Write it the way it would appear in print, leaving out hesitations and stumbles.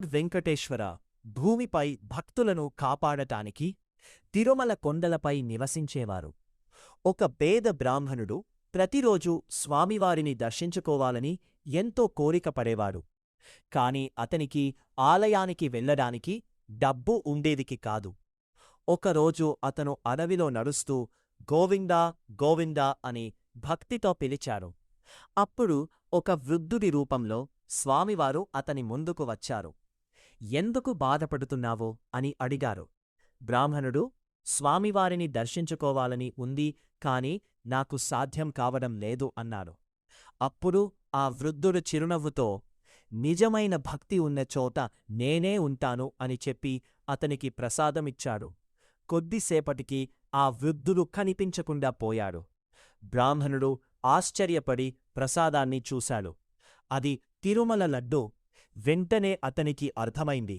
వెంకటేశ్వర భూమిపై భక్తులను కాపాడటానికి తిరుమల కొండలపై నివసించేవారు. ఒక పేద బ్రాహ్మణుడు ప్రతిరోజూ స్వామివారిని దర్శించుకోవాలని ఎంతో కోరిక పడేవాడు. కాని అతనికి ఆలయానికి వెళ్ళడానికి డబ్బు ఉండేదికి కాదు. ఒకరోజు అతను అడవిలో నడుస్తూ గోవిందా గోవిందా అని భక్తితో పిలిచాడు. అప్పుడు ఒక వృద్ధుడి రూపంలో స్వామివారు అతని ముందుకు వచ్చారు. ఎందుకు బాధపడుతున్నావో అని అడిగారు. బ్రాహ్మణుడు స్వామివారిని దర్శించుకోవాలని ఉంది, కాని నాకు సాధ్యం కావడం లేదు అన్నాడు. అప్పుడు ఆ వృద్ధుడు చిరునవ్వుతో, నిజమైన భక్తి ఉన్న చోట నేనే ఉంటాను అని చెప్పి అతనికి ప్రసాదమిచ్చాడు. కొద్దిసేపటికి ఆ వృద్ధుడు కనిపించకుండా పోయాడు. బ్రాహ్మణుడు ఆశ్చర్యపడి ప్రసాదాన్ని చూశాడు. అది తిరుమల లడ్డు. వెంటనే అతనికి అర్థమైంది.